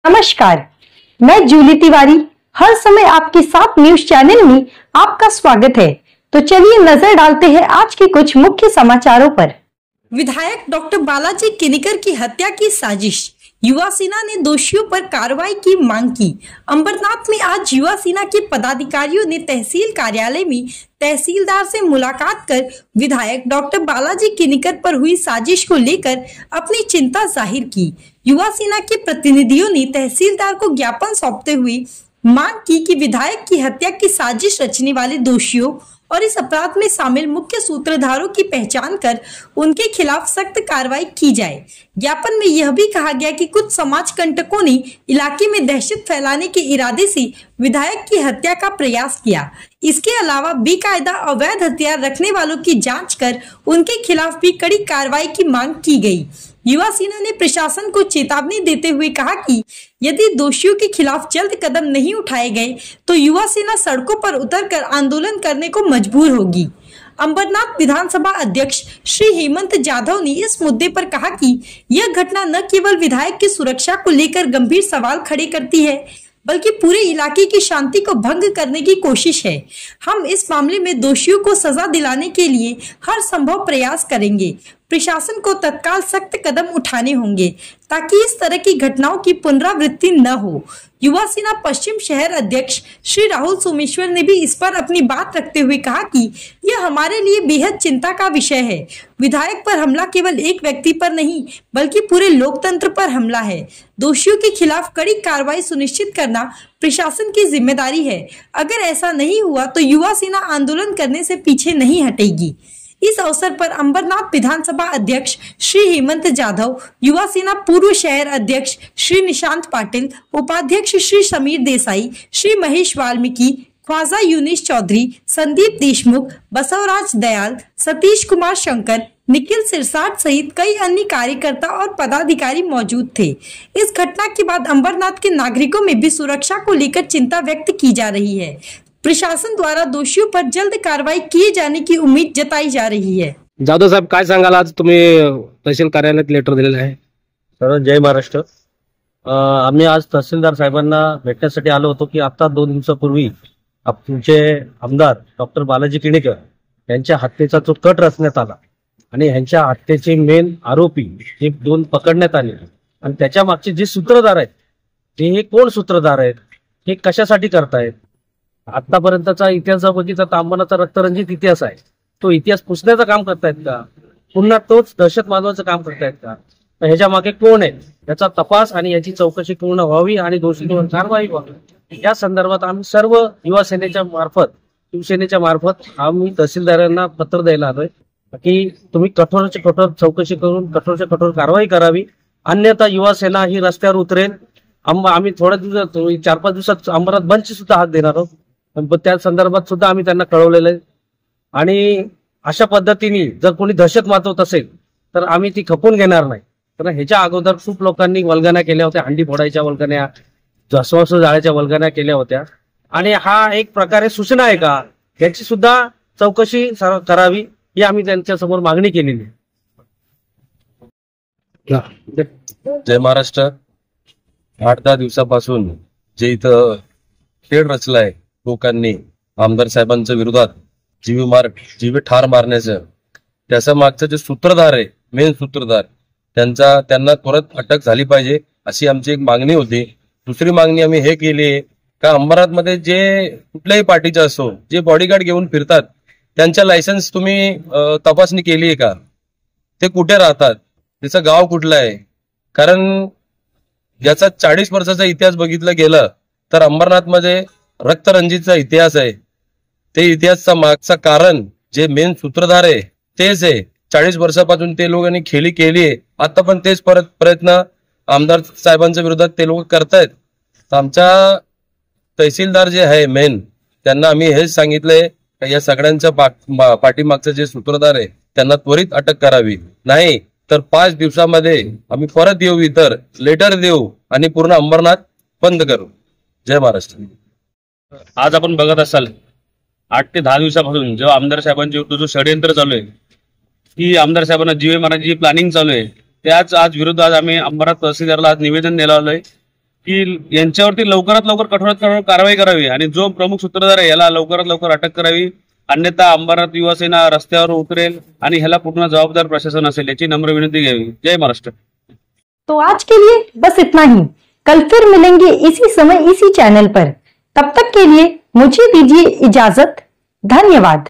नमस्कार, मैं जूली तिवारी हर समय आपके साथ न्यूज चैनल में आपका स्वागत है। तो चलिए नजर डालते हैं आज के कुछ मुख्य समाचारों पर। विधायक डॉक्टर बालाजी किनीकर की हत्या की साजिश, युवा सेना ने दोषियों पर कार्रवाई की मांग की। अंबरनाथ में आज युवा सेना के पदाधिकारियों ने तहसील कार्यालय में तहसीलदार से मुलाकात कर विधायक डॉक्टर बालाजी किनीकर पर हुई साजिश को लेकर अपनी चिंता जाहिर की। युवा सेना के प्रतिनिधियों ने तहसीलदार को ज्ञापन सौंपते हुए मांग की कि विधायक की हत्या की साजिश रचने वाले दोषियों और इस अपराध में शामिल मुख्य सूत्रधारों की पहचान कर उनके खिलाफ सख्त कार्रवाई की जाए। ज्ञापन में यह भी कहा गया कि कुछ समाज कंटकों ने इलाके में दहशत फैलाने के इरादे से विधायक की हत्या का प्रयास किया। इसके अलावा बेकायदा अवैध हथियार रखने वालों की जांच कर उनके खिलाफ भी कड़ी कार्रवाई की मांग की गई। युवा सेना ने प्रशासन को चेतावनी देते हुए कहा कि यदि दोषियों के खिलाफ जल्द कदम नहीं उठाए गए तो युवा सेना सड़कों पर उतरकर आंदोलन करने को मजबूर होगी। अंबरनाथ विधानसभा अध्यक्ष श्री हेमंत जाधव ने इस मुद्दे पर कहा कि यह घटना न केवल विधायक की सुरक्षा को लेकर गंभीर सवाल खड़े करती है, बल्कि पूरे इलाके की शांति को भंग करने की कोशिश है। हम इस मामले में दोषियों को सजा दिलाने के लिए हर संभव प्रयास करेंगे। प्रशासन को तत्काल सख्त कदम उठाने होंगे ताकि इस तरह की घटनाओं की पुनरावृत्ति न हो। युवा सेना पश्चिम शहर अध्यक्ष श्री राहुल सोमेश्वर ने भी इस पर अपनी बात रखते हुए कहा कि यह हमारे लिए बेहद चिंता का विषय है। विधायक पर हमला केवल एक व्यक्ति पर नहीं बल्कि पूरे लोकतंत्र पर हमला है। दोषियों के खिलाफ कड़ी कार्रवाई सुनिश्चित करना प्रशासन की जिम्मेदारी है। अगर ऐसा नहीं हुआ तो युवा सेना आंदोलन करने से पीछे नहीं हटेगी। इस अवसर पर अंबरनाथ विधानसभा अध्यक्ष श्री हेमंत जाधव, युवा सेना पूर्व शहर अध्यक्ष श्री निशांत पाटिल, उपाध्यक्ष श्री समीर देसाई, श्री महेश वाल्मीकि, ख्वाजा यूनिस चौधरी, संदीप देशमुख, बसवराज दयाल, सतीश कुमार शंकर, निखिल सिरसाट सहित कई अन्य कार्यकर्ता और पदाधिकारी मौजूद थे। इस घटना के बाद अंबरनाथ के नागरिकों में भी सुरक्षा को लेकर चिंता व्यक्त की जा रही है। प्रशासन द्वारा दोषियों पर जल्द कार्रवाई किए जाने की उम्मीद जताई जा रही है। जाधव साहेब, काय सांगाल? आज तुम्ही तहसील कार्यालयात लेटर दिलेलं आहे। सर, जय महाराष्ट्र। आम्ही आज तहसीलदार साहेबांना भेटण्यासाठी आलो होतो की आता 2 दिवसापूर्वी तुमचे आमदार डॉक्टर बालाजी किनीकर यांच्या हत्येचा जो कट रचण्यात आला आणि ह्यांच्या हत्येचे मेन आरोपी जे 2 पकडण्यात आले आणि त्याच्या मागचे जे सूत्रधार आहेत ते कोण सूत्रधार आहेत, हे कशासाठी करतायत, आतापर्यंतचा इतिहास बघितला तर अंबरनाथचा रक्तरंजित इतिहास आहे। तो इतिहास पुसण्याचं काम करतायत का, पुन्हा तोच दहशत माजवायचं काम करतायत का? ह्याच्या मागे कोण आहे याचा तपास आणि याची चौकशी पूर्ण व्हावी आणि दोषींवर कारवाई व्हावी। या संदर्भात आम्ही सर्व युवा सेनेच्या मार्फत, शिवसेनेच्या मार्फत आम्ही तहसीलदारांना पत्र द्यायला आलोय की तुम्ही कठोरची कठोर चौकशी करून कठोरच्या कठोर कारवाई करावी, अन्यथा युवा सेना ही रस्त्यावर उतरेल। आम्ही थोड्या दिवसात 4-5 दिवसात अंबरनाथ बंदची सुद्धा हाक देणार आहोत, पण त्या संदर्भात सुद्धा आम्ही त्यांना कळवलेलं आहे। आणि अशा पद्धतीने जर कोणी दहशत माजवत असेल तर आम्ही ती खपून घेणार नाही। तर ह्याच्या अगोदर खूप लोकांनी वल्गना केल्या होत्या, हंडी फोडायच्या वल्गना, जास्वास जाळ्याच्या वल्गना केल्या होत्या आणि हा एक प्रकारे सूचना आहे का, याची सुद्धा चौकशी करावी ही आम्ही त्यांच्या समोर मागणी केलेली आहे। जय महाराष्ट्र। 8-10 दिवसापासून जे इथं खेळ रचलाय लोकांनी आमदार साहेबांच्या विरोधात जीवे ठार मारण्याचं, त्याच्या मागचं जे सूत्रधार आहे, मेन सूत्रधार, त्यांना त्वरित अटक झाली पाहिजे अशी आमची एक मागणी होती। दुसरी मागणी आम्ही हे केली का अंबरनाथ मध्ये जे कुठल्याही पार्टीचे असो जे बॉडीगार्ड घेऊन फिरतात त्यांच्या लायसन्स तुम्ही तपासणी केली आहे का, ते कुठे राहतात, त्याचं गाव कुठलं आहे? कारण याचा 40 वर्षाचा इतिहास बघितला गेला तर अंबरनाथ मध्ये रक्तरंजितचा इतिहास आहे। ते इतिहासचा मागचा कारण जे मेन सूत्रधार आहे तेच आहे। 40 वर्षापासून ते लोकांनी खेळी केली आहे, आता पण तेच परत प्रयत्न आमदार साहेबांच्या विरोधात ते लोक करतायत। आमच्या तहसीलदार जे आहे मेन, त्यांना आम्ही हेच सांगितलंय या सगळ्यांच्या पाठीमागचं जे सूत्रधार आहे त्यांना त्वरित अटक करावी, नाही तर 5 दिवसामध्ये आम्ही परत येऊ, इतर लेटर देऊ आणि पूर्ण अंबरनाथ बंद करू। जय महाराष्ट्र। आज आपण बघत असाल 8 ते 10 दिवसापासून जेव्हा आमदार साहेबांच्या विरुद्ध जो षडयंत्र चालू आहे, की आमदार साहेबांना जीवे मारण्याची जी प्लॅनिंग चालू आहे, त्याच आज विरोधात आम्ही अंबरनाथ तहसीलदारला आज निवेदन द्यायला आलोय की यांच्यावरती लवकरात लवकर कठोरात कठोर कारवाई करावी आणि जो प्रमुख सूत्रधार आहे याला लवकरात लवकर अटक करावी, अन्यथा अंबरनाथ युवासेना रस्त्यावर उतरेल आणि ह्याला पूर्ण जबाबदार प्रशासन असेल याची नम्र विनंती घ्यावी। जय महाराष्ट्र। तो आज के लिए बस इतना ही। कल फिर मिलेंगे इसी समय इसी चैनल पर। तब तक के लिए मुझे दीजिए इजाजत। धन्यवाद।